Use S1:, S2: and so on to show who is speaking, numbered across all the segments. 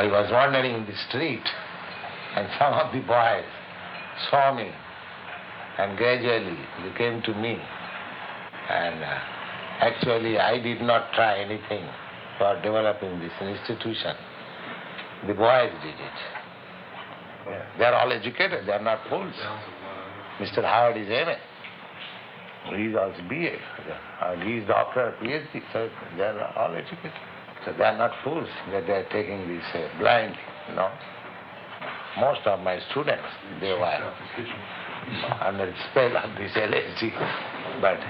S1: I was wandering in the street and some of the boys saw me and gradually they came to me. And actually I did not try anything for developing this institution. The boys did it. They are all educated, they are not fools. Mr. Howard is MA. He is also BA. He is doctor, PhD, so they are all educated. So they are not fools that they are taking this blindly, Most of my students, they were under the spell of this LSD, but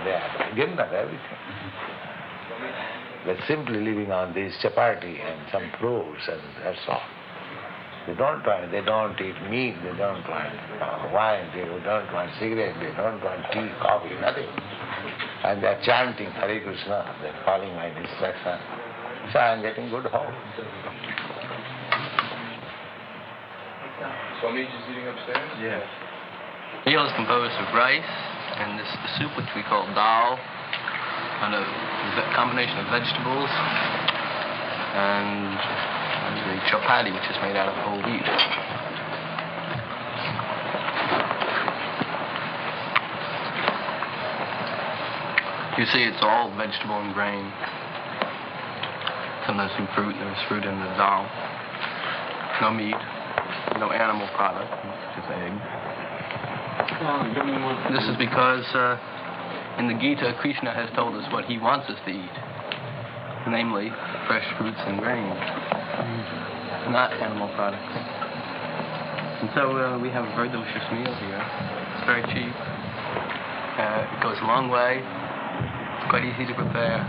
S1: they are given up everything. They're simply living on this chapati and some fruits and that's all. They don't eat meat, they don't want wine, they don't want cigarette, they don't want tea, coffee, nothing. And they're chanting Hare Krishna, they're following my instruction. So I'm getting good hope.
S2: Swami is eating upstairs?
S3: Yes.
S4: Meal is composed of rice and this soup which we call dal, and a combination of vegetables, and the chapati, which is made out of whole wheat. You see, it's all vegetable and grain. Sometimes some fruit. There's fruit in the dal. No meat. No animal product, just egg. This is because in the Gita, Krishna has told us what he wants us to eat, namely fresh fruits and grains, not animal products. And so we have a very delicious meal here. It's very cheap. It goes a long way. It's quite easy to prepare,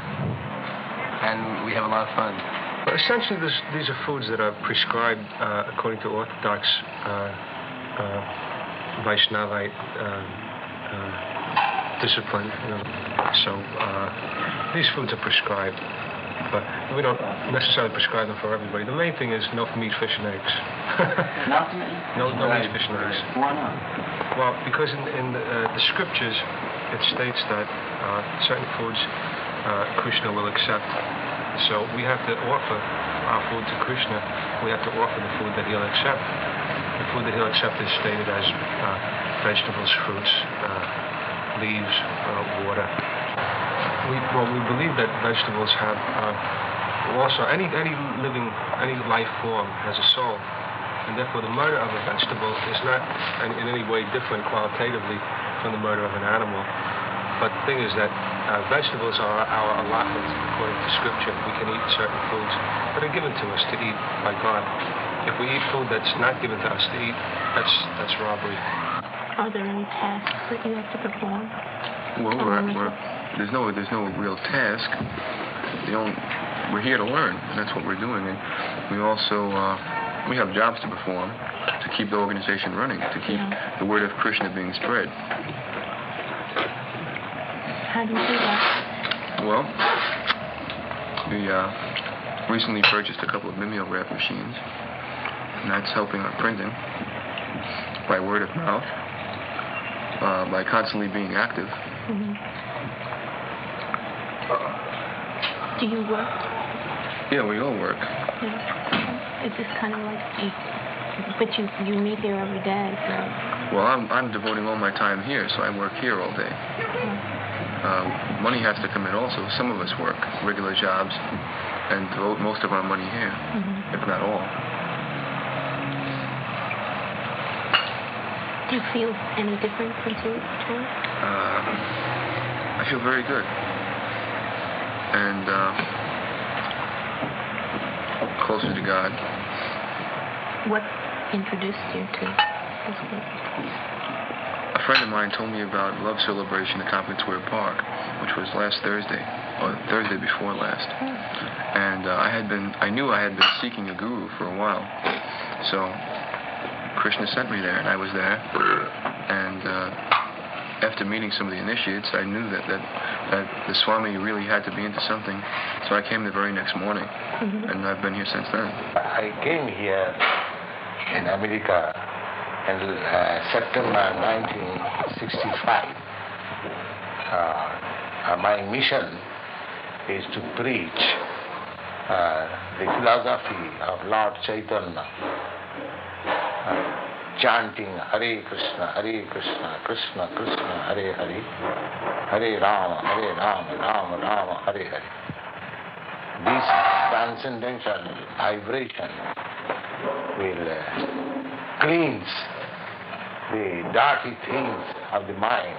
S4: and we have a lot of fun.
S3: Essentially, these are foods that are prescribed according to Orthodox Vaishnavite discipline. So these foods are prescribed, but we don't necessarily prescribe them for everybody. The main thing is no meat, fish, and eggs. No meat, fish, and eggs.
S4: Why not?
S3: Well, because in the scriptures, it states that certain foods Krishna will accept. So we have to offer our food to Krishna. We have to offer the food that he'll accept. The food that he'll accept is stated as vegetables, fruits, leaves, water. We believe that vegetables have also any life form has a soul, and therefore the murder of a vegetable is not in any way different qualitatively from the murder of an animal. But the thing is that vegetables are our allotment according to Scripture. We can eat certain foods that are given to us to eat by God. If we eat food that's not given to us to eat, that's robbery.
S5: Are there any tasks that you have to perform?
S2: Well, there's no real task. We're here to learn, and that's what we're doing. And we also we have jobs to perform to keep the organization running, to keep the word of Krishna being spread.
S5: How do you do that?
S2: Well, we recently purchased a couple of mimeograph machines, and that's helping our printing by word of mouth, by constantly being active.
S5: Mm-hmm. Do you work?
S2: Yeah, we all work.
S5: Yeah. It's just kind of like but you meet here every day, so.
S2: Well, I'm devoting all my time here, so I work here all day. Money has to come in also. Some of us work regular jobs and devote most of our money here, if not all.
S5: Do you feel any different since you joined?
S2: I feel very good. And closer to God.
S5: What introduced you to this group?
S2: A friend of mine told me about Love Celebration at Compton Square Park, which was last Thursday, or Thursday before last. And I knew I had been seeking a guru for a while. So Krishna sent me there, and I was there. And after meeting some of the initiates, I knew that the Swami really had to be into something. So I came the very next morning, and I've been here since then.
S1: I came here in America in September 1965. My mission is to preach the philosophy of Lord Chaitanya, chanting Hare Krishna, Krishna Krishna, Hare Hare, Hare Rama, Rama Rama, Hare Hare. This transcendental vibration will cleanse the dirty things of the mind.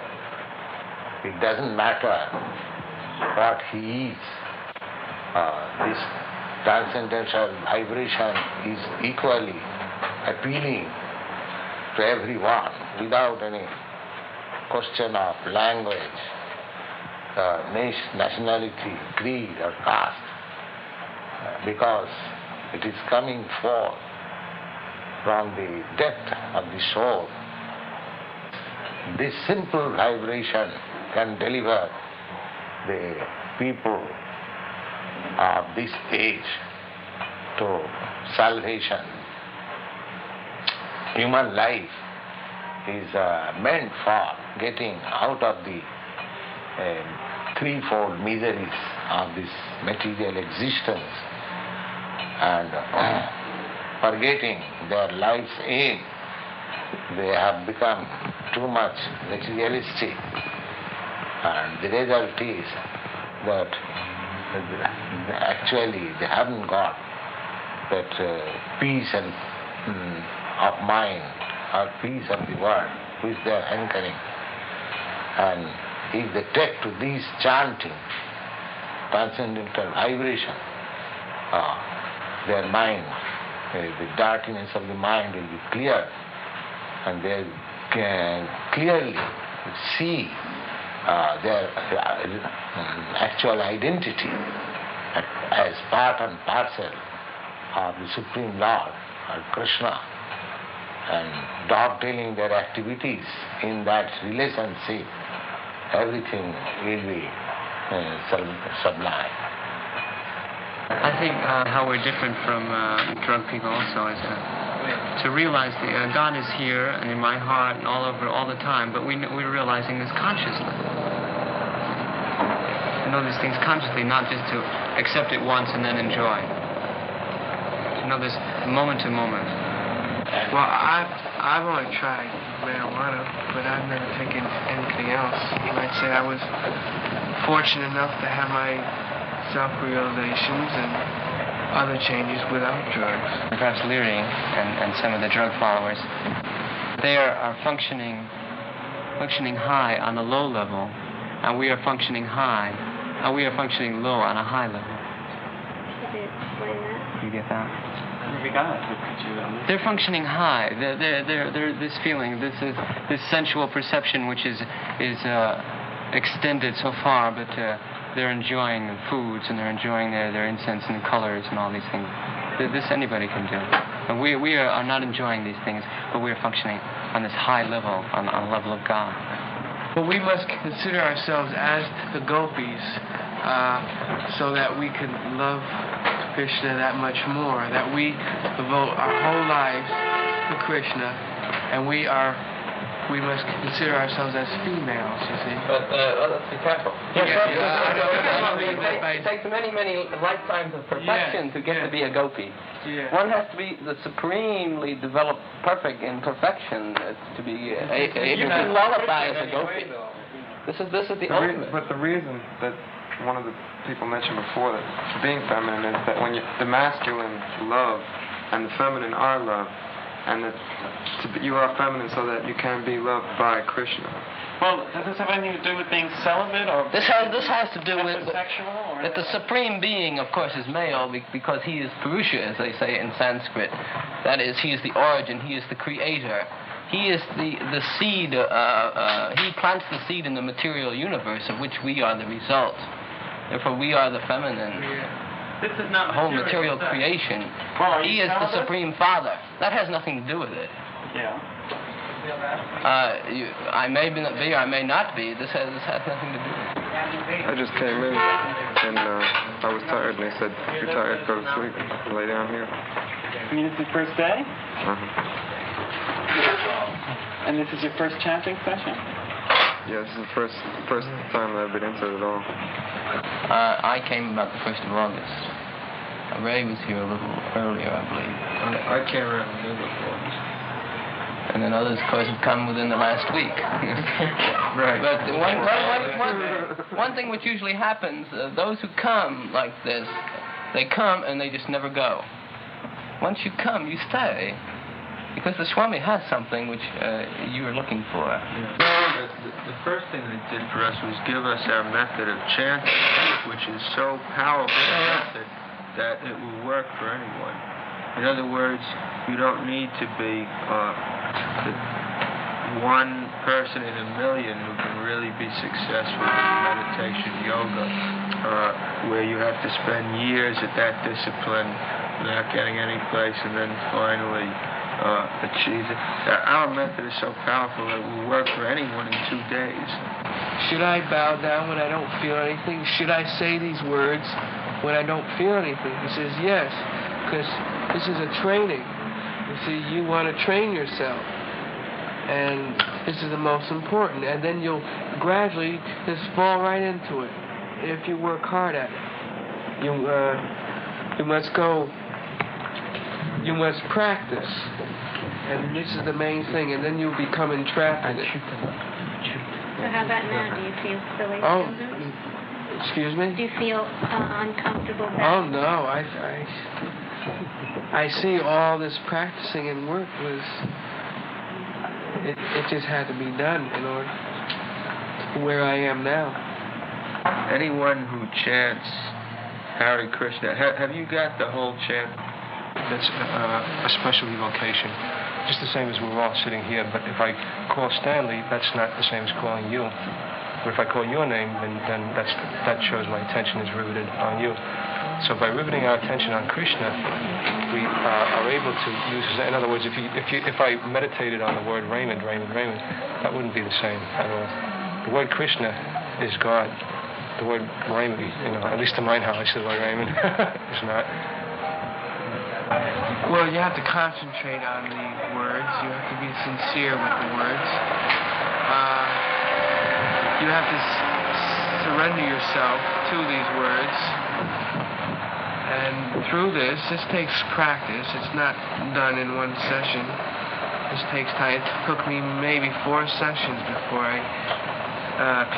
S1: It doesn't matter what he is. This transcendental vibration is equally appealing to everyone without any question of language, nationality, creed or caste, because it is coming forth from the depth of the soul. This simple vibration can deliver the people of this age to salvation. Human life is meant for getting out of the threefold miseries of this material existence and forgetting their life's aim. They have become too much materialistic, and the result is that actually they haven't got that peace and of mind or peace of the world which they are anchoring. And if they take to these chanting, transcendental vibration, their mind, the darkness of the mind will be clear, and they can clearly see their actual identity as part and parcel of the Supreme Lord, or Krishna, and dovetailing their activities in that relationship, everything will be sublime.
S6: I think how we're different from drunk people also is to realize that God is here and in my heart and all over all the time, but we're realizing this consciously. To know these things consciously, not just to accept it once and then enjoy. To know this moment to moment.
S7: Well, I've only tried marijuana, but I've never taken anything else. You might say I was fortunate enough to have my self-realizations and other changes without drugs.
S6: Perhaps Leary and some of the drug followers, they are functioning high on a low level, and we are functioning high, and we are functioning low on a high level.
S5: Could you explain that?
S6: You get that? They're functioning high. They're this feeling, this sensual perception, which is extended so far, but they're enjoying foods and they're enjoying their incense and colors and all these things. This anybody can do. And we are not enjoying these things, but we are functioning on this high level, on the level of God.
S7: But we must consider ourselves as the gopis, so that we can love Krishna that much more, that we devote our whole lives to Krishna, and we must consider ourselves as females, you see.
S4: But let's be careful. It takes many, many lifetimes of perfection to get to be a gopi.
S7: Yeah.
S4: One has to be the supremely developed, perfect in perfection to be able to qualify as a gopi. This is the ultimate.
S2: But the reason that one of the people mentioned before that being feminine is that when the masculine love and the feminine are love, and that you are feminine so that you can be loved by Krishna.
S8: Well, does this have anything to do with being celibate, or
S4: This has to do with
S8: heterosexual, or
S4: that the supreme being, of course, is male because he is Purusha, as they say in Sanskrit. That is, he is the origin, he is the creator. He is the seed, he plants the seed in the material universe of which we are the result. Therefore, we are the feminine.
S8: this is not
S4: Whole material creation.
S8: Well, are
S4: He
S8: you
S4: is the
S8: celibate?
S4: Supreme Father. That has nothing to do with it.
S8: Yeah.
S4: I may be, I may not be. This has nothing to do with it.
S2: I just came in and I was tired, and they said, if you're tired, go to sleep. Lay down here.
S8: I mean, it's your first day, and this is your first chanting session.
S2: Yeah, this is the first time that I've been into it at all.
S4: I came about the 1st of August. Ray was here a little earlier, I believe.
S3: I came around the middle before.
S4: And then others, of course, have come within the last week.
S3: Right.
S4: But one thing which usually happens, those who come like this, they come and they just never go. Once you come, you stay. Because the Swami has something which you are looking for.
S2: The first thing they did for us was give us our method of chanting, which is so powerful a method that it will work for anyone. In other words, you don't need to be the one person in a million who can really be successful in meditation yoga, where you have to spend years at that discipline without getting any place and then finally achieve it. Our method is so powerful that it will work for anyone in 2 days.
S7: Should I bow down when I don't feel anything? Should I say these words when I don't feel anything? He says yes, because this is a training. You see, you want to train yourself, and this is the most important. And then you'll gradually just fall right into it if you work hard at it. You must go. You must practice, and this is the main thing, and then you'll become entrapped in it.
S5: So how about now? Do you feel silly?
S7: Excuse me?
S5: Do you feel uncomfortable?
S7: Oh no, I see all this practicing and work was, it just had to be done in order to where I am now.
S2: Anyone who chants Hare Krishna, have you got the whole chant?
S3: That's a special evocation. Just the same as we're all sitting here, but if I call Stanley, that's not the same as calling you. But if I call your name, then that shows my attention is riveted on you. So by riveting our attention on Krishna, we are able to use, in other words, if I meditated on the word Raymond, that wouldn't be the same at all. The word Krishna is God. The word Raymond, at least to mine how I say the word Raymond, is not.
S7: Well, you have to concentrate on the words. You have to be sincere with the words. You have to surrender yourself to these words. And through this takes practice. It's not done in one session. This takes time. It took me maybe 4 sessions before I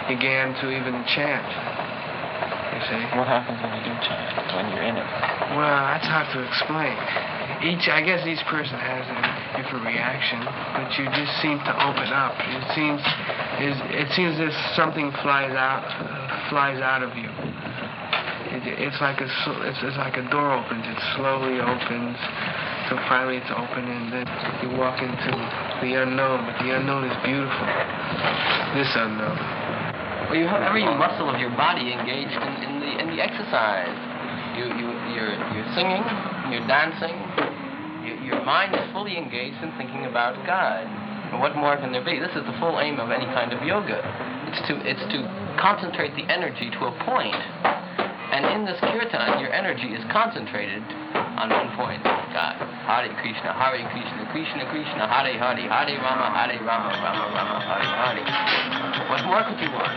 S7: began to even chant. You see?
S8: What happens when you do chant, when you're in it?
S7: Well, that's hard to explain. I guess each person has a different reaction, but you just seem to open up. It seems as something flies out of you. It's like a door opens. It slowly opens, so finally it's open, and then you walk into the unknown. But the unknown is beautiful. This unknown.
S4: Well, you have every muscle of your body engaged in the exercise. You're singing, you're dancing, your mind is fully engaged in thinking about God. And what more can there be? This is the full aim of any kind of yoga. It's to concentrate the energy to a point. And in this kirtan, your energy is concentrated on one point, God. Hare Krishna, Krishna Krishna, Hare Hare, Hare Rama, Rama Rama, Hare Hare. What more could you want?